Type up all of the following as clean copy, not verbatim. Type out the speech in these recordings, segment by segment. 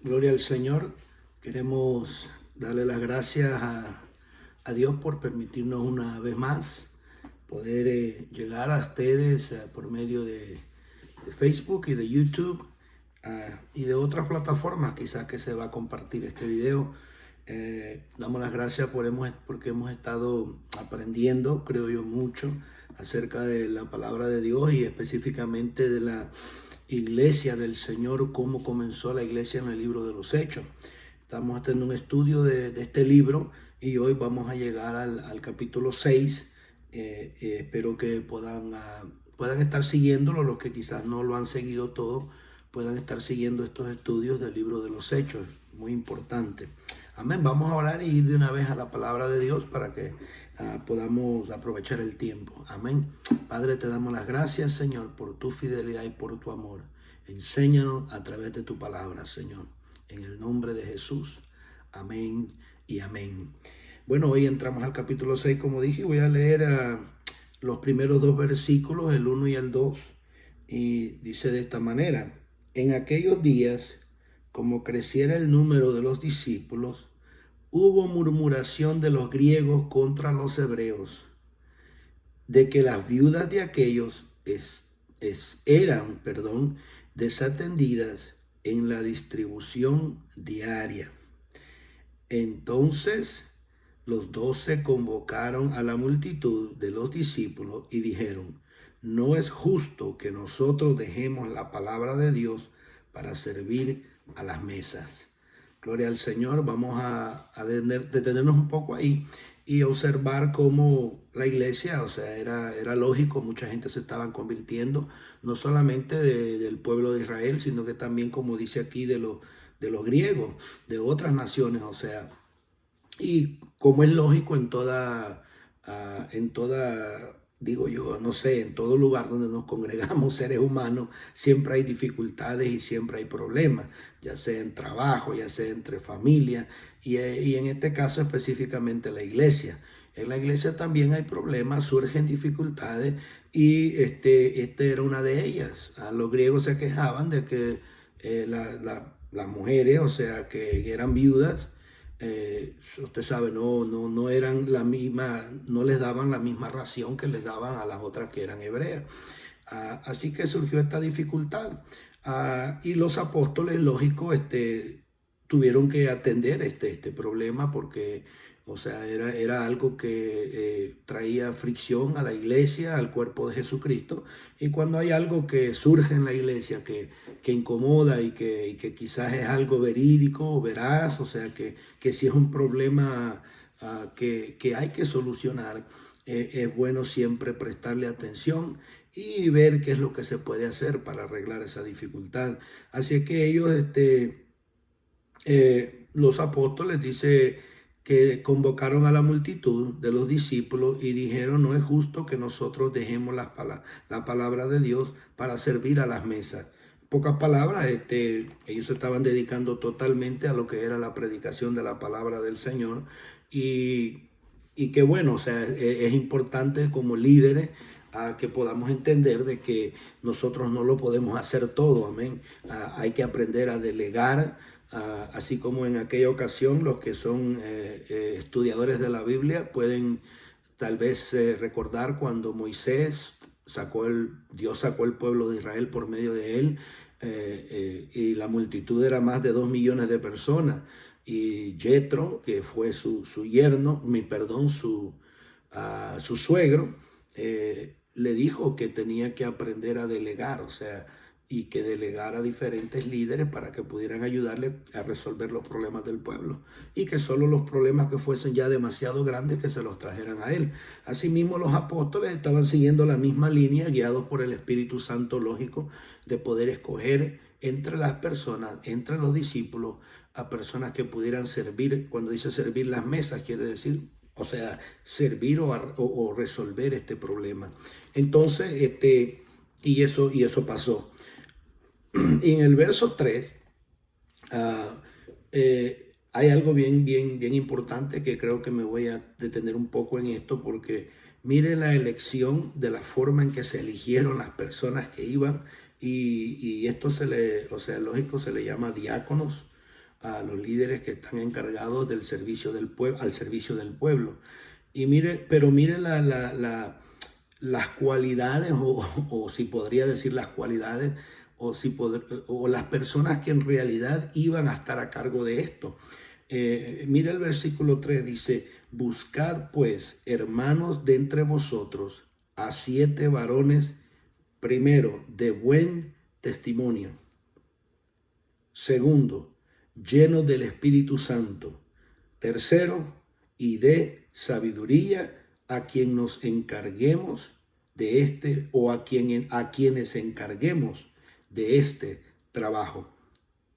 Gloria al Señor. Queremos darle las gracias a Dios por permitirnos una vez más poder llegar a ustedes por medio de Facebook y de YouTube y de otras plataformas quizás que se va a compartir este video. Damos las gracias porque hemos estado aprendiendo, creo yo, mucho acerca de la palabra de Dios y específicamente de la iglesia del Señor, cómo comenzó la iglesia en el libro de los Hechos. Estamos haciendo un estudio de este libro y hoy vamos a llegar al capítulo 6. Espero que puedan estar siguiéndolo, los que quizás no lo han seguido todo, puedan estar siguiendo estos estudios del libro de los Hechos, muy importante. Amén. Vamos a orar y ir de una vez a la palabra de Dios para que podamos aprovechar el tiempo. Amén. Padre, te damos las gracias, Señor, por tu fidelidad y por tu amor. Enséñanos a través de tu palabra, Señor. En el nombre de Jesús. Amén y amén. Bueno, hoy entramos al capítulo 6, como dije, voy a leer los primeros dos versículos, el 1 y el 2, y dice de esta manera: en aquellos días, como creciera el número de los discípulos, hubo murmuración de los griegos contra los hebreos, de que las viudas de aquellos eran desatendidas en la distribución diaria. Entonces los 12 convocaron a la multitud de los discípulos y dijeron: no es justo que nosotros dejemos la palabra de Dios para servir a las mesas. Gloria al Señor. Vamos a detenernos un poco ahí y observar cómo la iglesia, o sea, era lógico, mucha gente se estaban convirtiendo, no solamente del pueblo de Israel, sino que también, como dice aquí, de los griegos, de otras naciones, o sea, y como es lógico en toda, digo yo, no sé, en todo lugar donde nos congregamos seres humanos, siempre hay dificultades y siempre hay problemas, ya sea en trabajo, ya sea entre familias, y en este caso específicamente la iglesia. En la iglesia también hay problemas, surgen dificultades, y este era una de ellas. Los griegos se quejaban de que las mujeres, o sea, que eran viudas, usted sabe, no eran la misma, no les daban la misma ración que les daban a las otras que eran hebreas. Así que surgió esta dificultad. Y los apóstoles, lógico, tuvieron que atender este problema porque, o sea, era algo que traía fricción a la iglesia, al cuerpo de Jesucristo. Y cuando hay algo que surge en la iglesia que incomoda y que quizás es algo verídico o veraz, o sea, que si es un problema que hay que solucionar, es bueno siempre prestarle atención y ver qué es lo que se puede hacer para arreglar esa dificultad. Así que ellos, los apóstoles, dice que convocaron a la multitud de los discípulos y dijeron: no es justo que nosotros dejemos la palabra de Dios para servir a las mesas. Pocas palabras, ellos se estaban dedicando totalmente a lo que era la predicación de la palabra del Señor, y que bueno, o sea, es importante como líderes a que podamos entender de que nosotros no lo podemos hacer todo, amén. Hay que aprender a delegar, así como en aquella ocasión los que son estudiadores de la Biblia pueden tal vez recordar cuando Moisés Dios sacó el pueblo de Israel por medio de él, y la multitud era más de 2 millones de personas, y Jetro, que fue su yerno, su suegro, le dijo que tenía que aprender a delegar, o sea, y que delegara a diferentes líderes para que pudieran ayudarle a resolver los problemas del pueblo, y que solo los problemas que fuesen ya demasiado grandes que se los trajeran a él. Asimismo, los apóstoles estaban siguiendo la misma línea, guiados por el Espíritu Santo, lógico, de poder escoger entre las personas, entre los discípulos, a personas que pudieran servir. Cuando dice servir las mesas, quiere decir, o sea, servir o resolver este problema. Entonces, y eso pasó. Y en el verso 3 hay algo bien importante que creo que me voy a detener un poco en esto, porque mire la elección de la forma en que se eligieron las personas que iban y esto lógico, se le llama diáconos a los líderes que están encargados del servicio del pueblo, al servicio del pueblo. Y mire las cualidades, o si podría decir las cualidades, o las personas que en realidad iban a estar a cargo de esto. Mira el versículo 3, dice: buscad pues, hermanos, de entre vosotros a 7 varones, primero, de buen testimonio; segundo, llenos del Espíritu Santo; tercero, y de sabiduría, a quien nos encarguemos de a quienes encarguemos de este trabajo.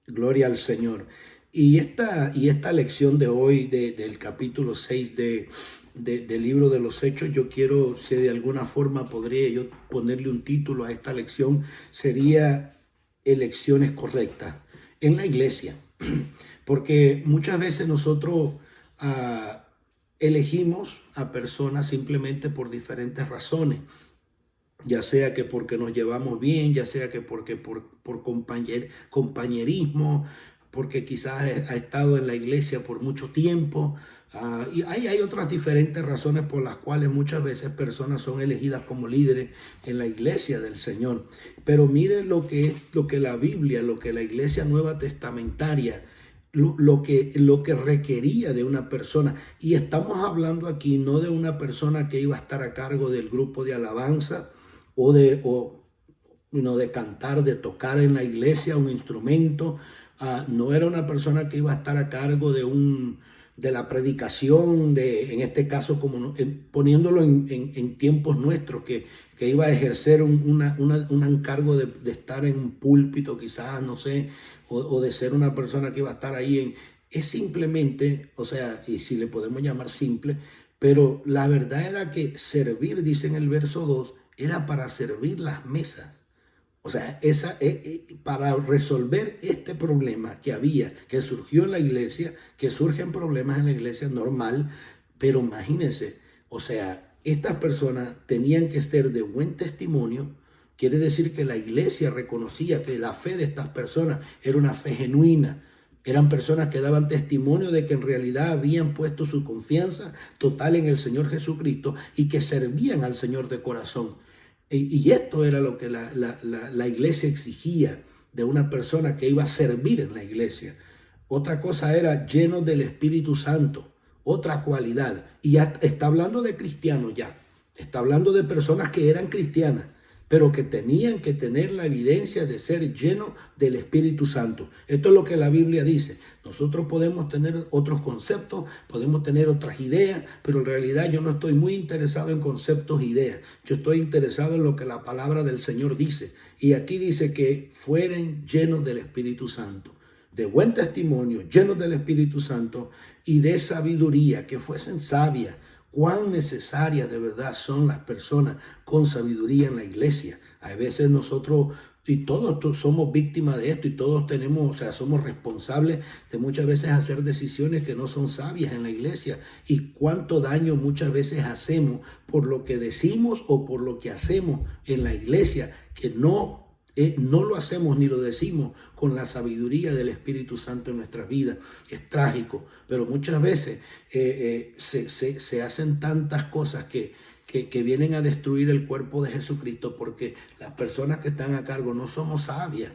Gloria al Señor. Y esta lección de hoy, del capítulo 6 del libro de los Hechos, yo quiero, si de alguna forma podría yo ponerle un título a esta lección, sería elecciones correctas en la iglesia. Porque muchas veces nosotros elegimos a personas simplemente por diferentes razones, ya sea que porque nos llevamos bien, ya sea que porque por compañerismo, porque quizás ha estado en la iglesia por mucho tiempo. Y hay otras diferentes razones por las cuales muchas veces personas son elegidas como líderes en la iglesia del Señor. Pero mire lo que la Biblia, lo que la iglesia nueva testamentaria, lo que requería de una persona. Y estamos hablando aquí no de una persona que iba a estar a cargo del grupo de alabanza o de cantar, de tocar en la iglesia un instrumento. No era una persona que iba a estar a cargo de la predicación, en este caso, poniéndolo en tiempos nuestros, que iba a ejercer un encargo de estar en un púlpito, quizás, no sé, o de ser una persona que iba a estar ahí es simplemente, y si le podemos llamar simple, pero la verdad era que servir, dice en el verso 2, era para servir las mesas. Para resolver este problema que surgió en la iglesia, que surgen problemas en la iglesia normal, pero imagínense, estas personas tenían que ser de buen testimonio. Quiere decir que la iglesia reconocía que la fe de estas personas era una fe genuina. Eran personas que daban testimonio de que en realidad habían puesto su confianza total en el Señor Jesucristo y que servían al Señor de corazón. Y esto era lo que la iglesia exigía de una persona que iba a servir en la iglesia. Otra cosa era llenos del Espíritu Santo, otra cualidad. Y ya está hablando de cristianos ya. Está hablando de personas que eran cristianas, pero que tenían que tener la evidencia de ser llenos del Espíritu Santo. Esto es lo que la Biblia dice. Nosotros podemos tener otros conceptos, podemos tener otras ideas, pero en realidad yo no estoy muy interesado en conceptos e ideas. Yo estoy interesado en lo que la palabra del Señor dice. Y aquí dice que fueren llenos del Espíritu Santo, de buen testimonio, llenos del Espíritu Santo y de sabiduría, que fuesen sabias. Cuán necesarias de verdad son las personas con sabiduría en la iglesia. A veces nosotros, y todos somos víctimas de esto, y todos somos responsables de muchas veces hacer decisiones que no son sabias en la iglesia. Y cuánto daño muchas veces hacemos por lo que decimos o por lo que hacemos en la iglesia, que no lo hacemos ni lo decimos con la sabiduría del Espíritu Santo en nuestras vidas. Es trágico, pero muchas veces se hacen tantas cosas que vienen a destruir el cuerpo de Jesucristo, porque las personas que están a cargo no somos sabias,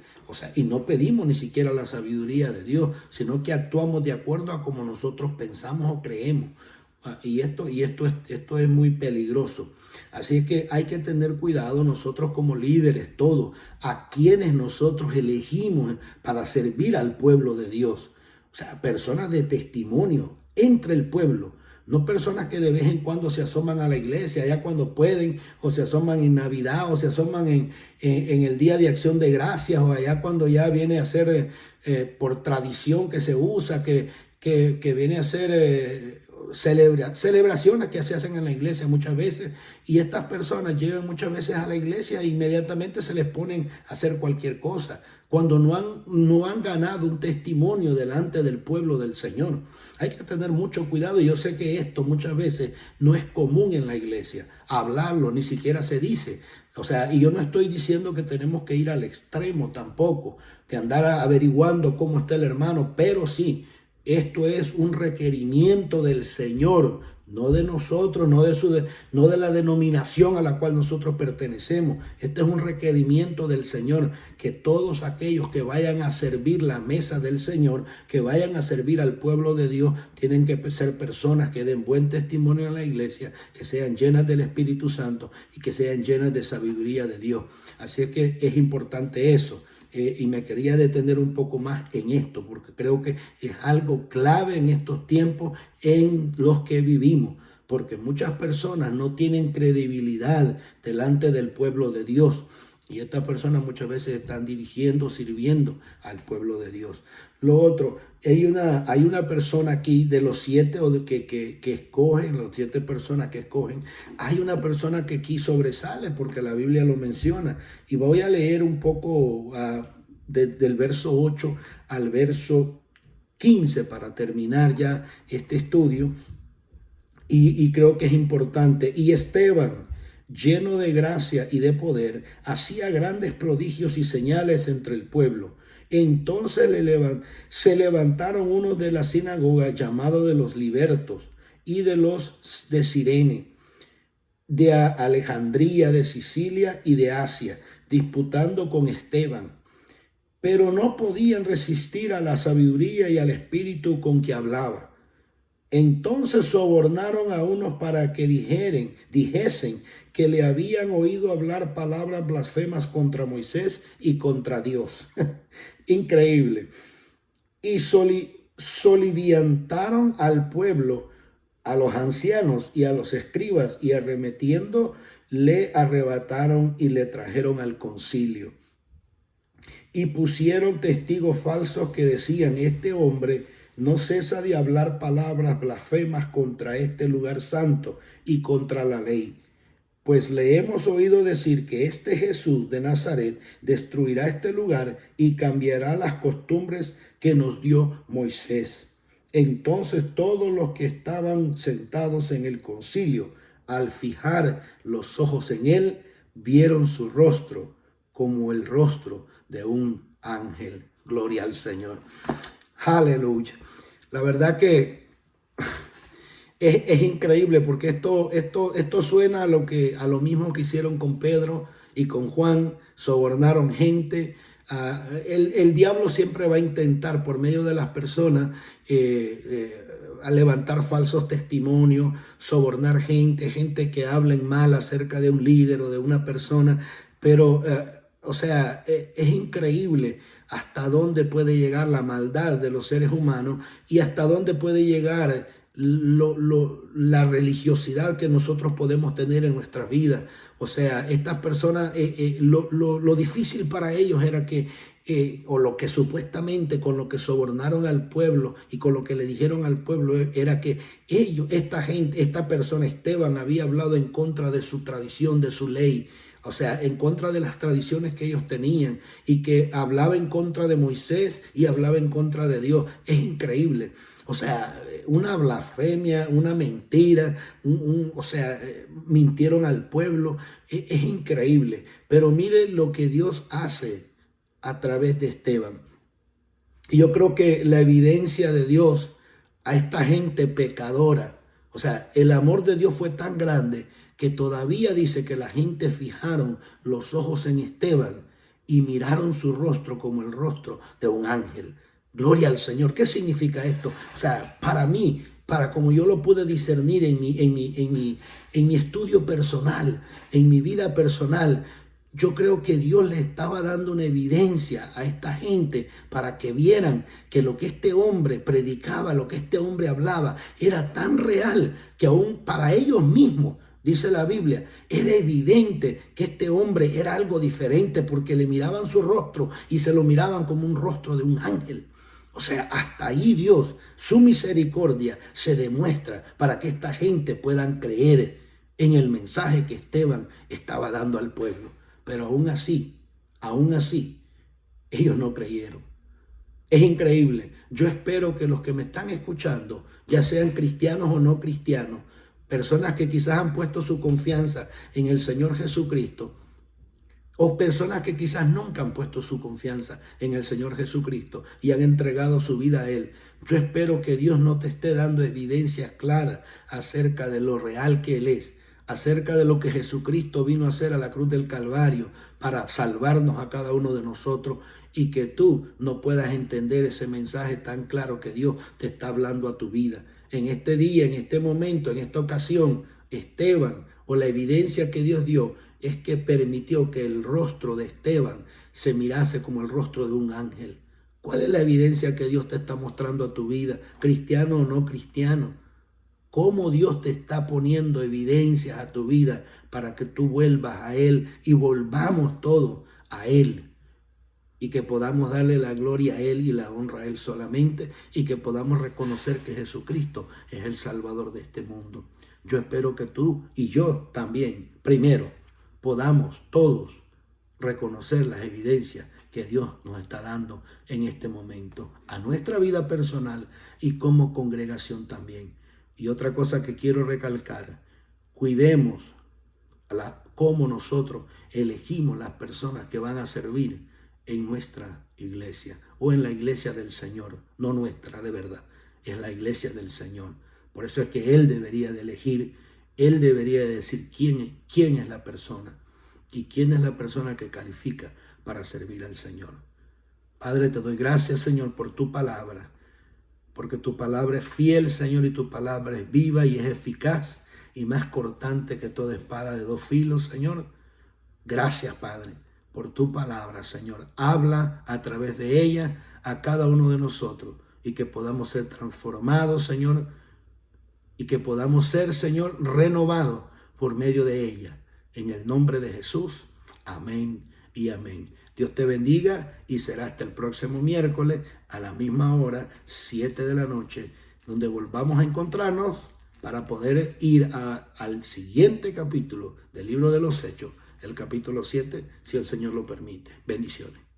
y no pedimos ni siquiera la sabiduría de Dios, sino que actuamos de acuerdo a como nosotros pensamos o creemos. Y esto es muy peligroso. Así que hay que tener cuidado nosotros como líderes, todos, a quienes nosotros elegimos para servir al pueblo de Dios. Personas de testimonio entre el pueblo, no personas que de vez en cuando se asoman a la iglesia, ya cuando pueden, o se asoman en Navidad, o se asoman en el Día de Acción de Gracias, o allá cuando ya viene a ser por tradición que se usa, que viene a ser celebraciones que se hacen en la iglesia muchas veces, y estas personas llegan muchas veces a la iglesia e inmediatamente se les ponen a hacer cualquier cosa, cuando no han ganado un testimonio delante del pueblo del Señor. Hay que tener mucho cuidado, y yo sé que esto muchas veces no es común en la iglesia, hablarlo, ni siquiera se dice, O sea, y yo no estoy diciendo que tenemos que ir al extremo tampoco, de andar averiguando cómo está el hermano, pero sí, esto es un requerimiento del Señor, no de nosotros, no de la denominación a la cual nosotros pertenecemos. Este es un requerimiento del Señor, que todos aquellos que vayan a servir la mesa del Señor, que vayan a servir al pueblo de Dios, tienen que ser personas que den buen testimonio en la iglesia, que sean llenas del Espíritu Santo y que sean llenas de sabiduría de Dios. Así es que es importante eso. Y me quería detener un poco más en esto, porque creo que es algo clave en estos tiempos en los que vivimos, porque muchas personas no tienen credibilidad delante del pueblo de Dios, y estas personas muchas veces están dirigiendo, sirviendo al pueblo de Dios. Lo otro, hay una persona aquí de los 7 que escogen, los 7 personas que escogen, hay una persona que aquí sobresale porque la Biblia lo menciona. Y voy a leer un poco del verso 8 al verso 15 para terminar ya este estudio. Y creo que es importante. Y Esteban, lleno de gracia y de poder, hacía grandes prodigios y señales entre el pueblo. Entonces se levantaron unos de la sinagoga llamados de los libertos y de los de Cirene, de Alejandría, de Sicilia y de Asia, disputando con Esteban. Pero no podían resistir a la sabiduría y al espíritu con que hablaba. Entonces sobornaron a unos para que dijesen que le habían oído hablar palabras blasfemas contra Moisés y contra Dios. Increíble. Y soliviantaron al pueblo, a los ancianos y a los escribas, y arremetiendo le arrebataron y le trajeron al concilio. Y pusieron testigos falsos que decían: este hombre no cesa de hablar palabras blasfemas contra este lugar santo y contra la ley. Pues le hemos oído decir que este Jesús de Nazaret destruirá este lugar y cambiará las costumbres que nos dio Moisés. Entonces todos los que estaban sentados en el concilio, al fijar los ojos en él, vieron su rostro como el rostro de un ángel. Gloria al Señor. Aleluya. La verdad que es increíble, porque esto suena a lo mismo que hicieron con Pedro y con Juan. Sobornaron gente. El diablo siempre va a intentar por medio de las personas a levantar falsos testimonios, sobornar gente que hablen mal acerca de un líder o de una persona. Pero o sea, es increíble hasta dónde puede llegar la maldad de los seres humanos y hasta dónde puede llegar la religiosidad que nosotros podemos tener en nuestra vida. O sea, estas personas, lo difícil para ellos era que, o lo que supuestamente con lo que sobornaron al pueblo y con lo que le dijeron al pueblo, era que esta persona, Esteban, había hablado en contra de su tradición, de su ley. O sea, en contra de las tradiciones que ellos tenían, y que hablaba en contra de Moisés y hablaba en contra de Dios. Es increíble. O sea, una blasfemia, una mentira, o sea, mintieron al pueblo. Es increíble. Pero mire lo que Dios hace a través de Esteban. Y yo creo que la evidencia de Dios a esta gente pecadora, o sea, el amor de Dios fue tan grande que todavía dice que la gente fijaron los ojos en Esteban y miraron su rostro como el rostro de un ángel. Gloria al Señor. ¿Qué significa esto? O sea, para mí, para como yo lo pude discernir en mi estudio personal, en mi vida personal, yo creo que Dios le estaba dando una evidencia a esta gente para que vieran que lo que este hombre predicaba, lo que este hombre hablaba, era tan real que aún para ellos mismos, dice la Biblia, era evidente que este hombre era algo diferente, porque le miraban su rostro y se lo miraban como un rostro de un ángel. O sea, hasta ahí Dios, su misericordia se demuestra para que esta gente puedan creer en el mensaje que Esteban estaba dando al pueblo. Pero aún así, ellos no creyeron. Es increíble. Yo espero que los que me están escuchando, ya sean cristianos o no cristianos, personas que quizás han puesto su confianza en el Señor Jesucristo, o personas que quizás nunca han puesto su confianza en el Señor Jesucristo y han entregado su vida a Él. Yo espero que Dios no te esté dando evidencias claras acerca de lo real que Él es, acerca de lo que Jesucristo vino a hacer a la cruz del Calvario para salvarnos a cada uno de nosotros, y que tú no puedas entender ese mensaje tan claro que Dios te está hablando a tu vida. En este día, en este momento, en esta ocasión, Esteban, o la evidencia que Dios dio, es que permitió que el rostro de Esteban se mirase como el rostro de un ángel. ¿Cuál es la evidencia que Dios te está mostrando a tu vida, cristiano o no cristiano? ¿Cómo Dios te está poniendo evidencias a tu vida para que tú vuelvas a Él y volvamos todos a Él? Y que podamos darle la gloria a Él y la honra a Él solamente, y que podamos reconocer que Jesucristo es el Salvador de este mundo. Yo espero que tú y yo también, primero, podamos todos reconocer las evidencias que Dios nos está dando en este momento a nuestra vida personal y como congregación también. Y otra cosa que quiero recalcar, cuidemos cómo nosotros elegimos las personas que van a servir en nuestra iglesia o en la iglesia del Señor, no nuestra de verdad, es la iglesia del Señor. Por eso es que Él debería de elegir, Él debería de decir quién es la persona y quién es la persona que califica para servir al Señor. Padre, te doy gracias, Señor, por tu palabra, porque tu palabra es fiel, Señor, y tu palabra es viva y es eficaz y más cortante que toda espada de dos filos, Señor. Gracias, Padre, por tu palabra, Señor. Habla a través de ella a cada uno de nosotros, y que podamos ser transformados, Señor, y que podamos ser, Señor, renovados por medio de ella. En el nombre de Jesús. Amén y amén. Dios te bendiga, y será hasta el próximo miércoles a la misma hora, 7 de la noche, donde volvamos a encontrarnos para poder ir al siguiente capítulo del libro de los Hechos, el capítulo 7, si el Señor lo permite. Bendiciones.